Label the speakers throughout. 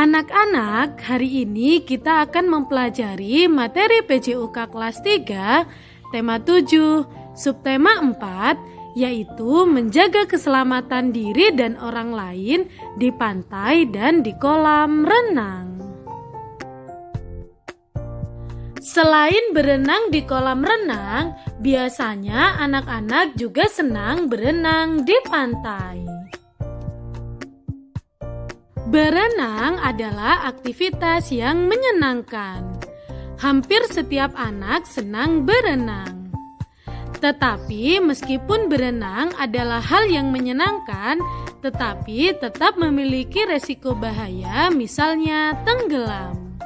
Speaker 1: Anak-anak, hari ini kita akan mempelajari materi PJOK kelas 3, tema 7, subtema 4, yaitu menjaga keselamatan diri dan orang lain di pantai dan di kolam renang. Selain berenang di kolam renang, biasanya anak-anak juga senang berenang di pantai. Berenang adalah aktivitas yang menyenangkan. Hampir setiap anak senang berenang. Tetapi meskipun berenang adalah hal yang menyenangkan, tetapi tetap memiliki resiko bahaya, misalnya tenggelam.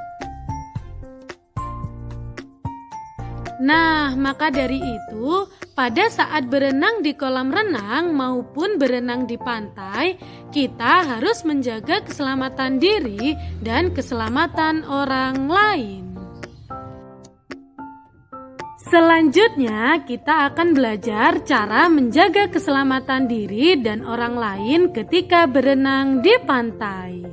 Speaker 1: Nah, maka dari itu, pada saat berenang di kolam renang maupun berenang di pantai, kita harus menjaga keselamatan diri dan keselamatan orang lain. Selanjutnya, kita akan belajar cara menjaga keselamatan diri dan orang lain ketika berenang di pantai.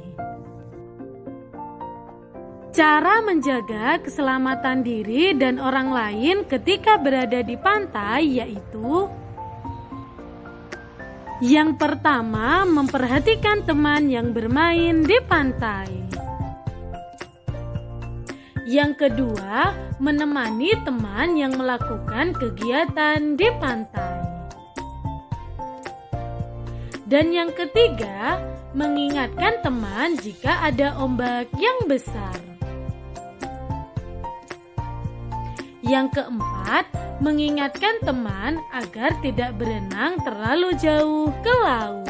Speaker 1: Cara menjaga keselamatan diri dan orang lain ketika berada di pantai yaitu: yang pertama, memperhatikan teman yang bermain di pantai. Yang kedua, menemani teman yang melakukan kegiatan di pantai. Dan yang ketiga, mengingatkan teman jika ada ombak yang besar. Yang keempat, mengingatkan teman agar tidak berenang terlalu jauh ke laut.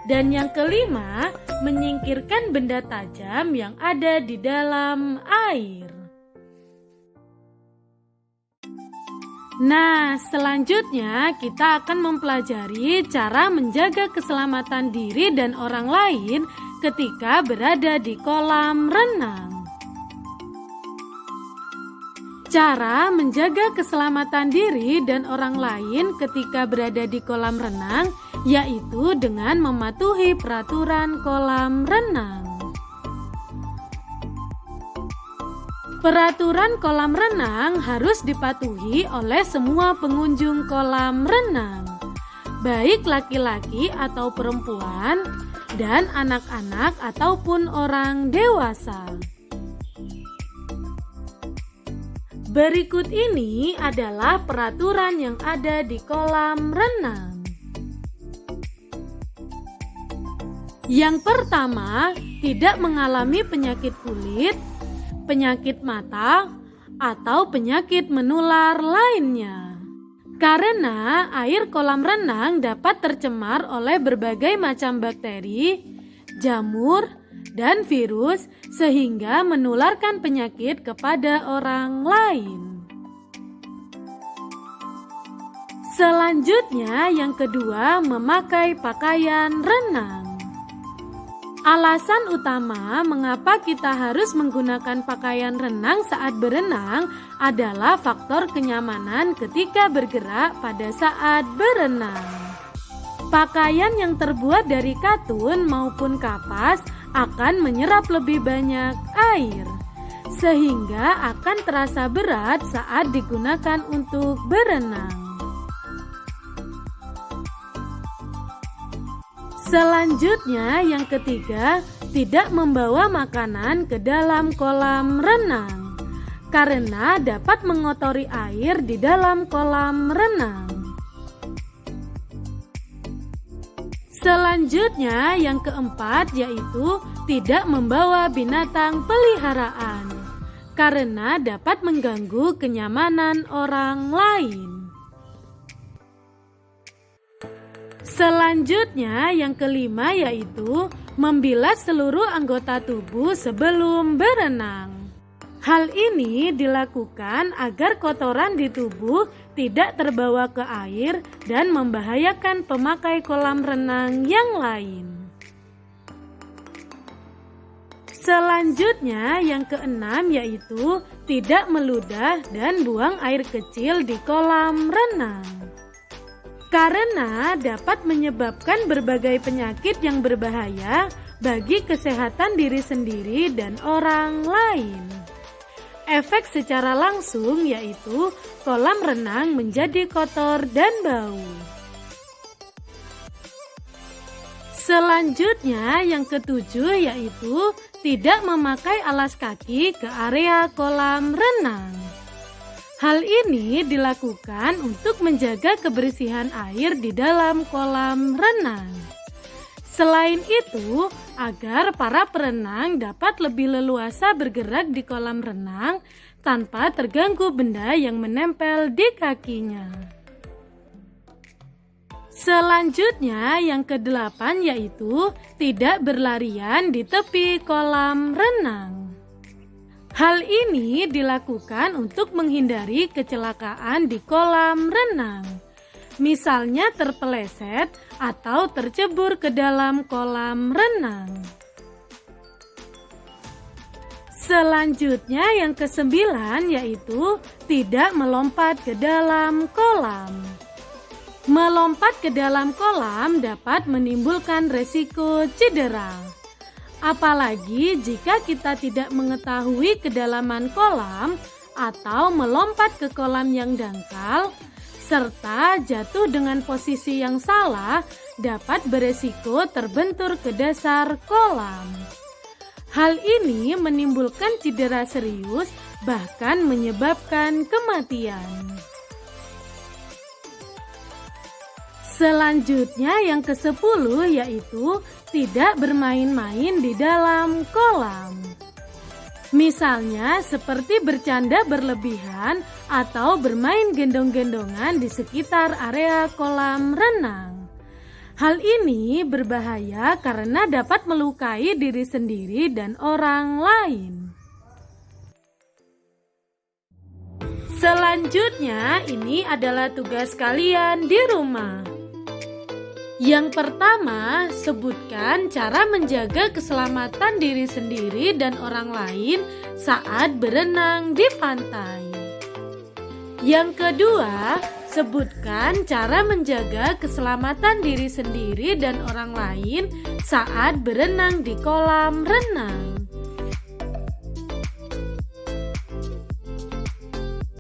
Speaker 1: Dan yang kelima, menyingkirkan benda tajam yang ada di dalam air. Nah, selanjutnya kita akan mempelajari cara menjaga keselamatan diri dan orang lain ketika berada di kolam renang. Cara menjaga keselamatan diri dan orang lain ketika berada di kolam renang yaitu dengan mematuhi peraturan kolam renang. Peraturan kolam renang harus dipatuhi oleh semua pengunjung kolam renang, baik laki-laki atau perempuan, dan anak-anak ataupun orang dewasa. Berikut ini adalah peraturan yang ada di kolam renang. Yang pertama, tidak mengalami penyakit kulit, penyakit mata, atau penyakit menular lainnya. Karena air kolam renang dapat tercemar oleh berbagai macam bakteri, jamur, dan virus sehingga menularkan penyakit kepada orang lain. Selanjutnya, yang kedua, memakai pakaian renang. Alasan utama mengapa kita harus menggunakan pakaian renang saat berenang adalah faktor kenyamanan ketika bergerak pada saat berenang. Pakaian yang terbuat dari katun maupun kapas akan menyerap lebih banyak air, sehingga akan terasa berat saat digunakan untuk berenang. Selanjutnya, yang ketiga, tidak membawa makanan ke dalam kolam renang, karena dapat mengotori air di dalam kolam renang. Selanjutnya, yang keempat yaitu tidak membawa binatang peliharaan karena dapat mengganggu kenyamanan orang lain. Selanjutnya, yang kelima yaitu membilas seluruh anggota tubuh sebelum berenang. Hal ini dilakukan agar kotoran di tubuh tidak terbawa ke air dan membahayakan pemakai kolam renang yang lain. Selanjutnya, yang keenam yaitu tidak meludah dan buang air kecil di kolam renang. karena dapat menyebabkan berbagai penyakit yang berbahaya bagi kesehatan diri sendiri dan orang lain. Efek secara langsung yaitu kolam renang menjadi kotor dan bau. Selanjutnya yang ketujuh yaitu tidak memakai alas kaki ke area kolam renang. Hal ini dilakukan untuk menjaga kebersihan air di dalam kolam renang. Selain itu, agar para perenang dapat lebih leluasa bergerak di kolam renang tanpa terganggu benda yang menempel di kakinya. Selanjutnya yang kedelapan yaitu tidak berlarian di tepi kolam renang. Hal ini dilakukan untuk menghindari kecelakaan di kolam renang. Misalnya terpeleset atau tercebur ke dalam kolam renang. Selanjutnya yang kesembilan yaitu tidak melompat ke dalam kolam. Melompat ke dalam kolam dapat menimbulkan resiko cedera. Apalagi jika kita tidak mengetahui kedalaman kolam atau melompat ke kolam yang dangkal, serta jatuh dengan posisi yang salah dapat beresiko terbentur ke dasar kolam. Hal ini menimbulkan cedera serius, bahkan menyebabkan kematian. Selanjutnya yang ke-10 yaitu tidak bermain-main di dalam kolam. Misalnya seperti bercanda berlebihan atau bermain gendong-gendongan di sekitar area kolam renang. Hal ini berbahaya karena dapat melukai diri sendiri dan orang lain. Selanjutnya ini adalah tugas kalian di rumah. Yang pertama, sebutkan cara menjaga keselamatan diri sendiri dan orang lain saat berenang di pantai. Yang kedua, sebutkan cara menjaga keselamatan diri sendiri dan orang lain saat berenang di kolam renang.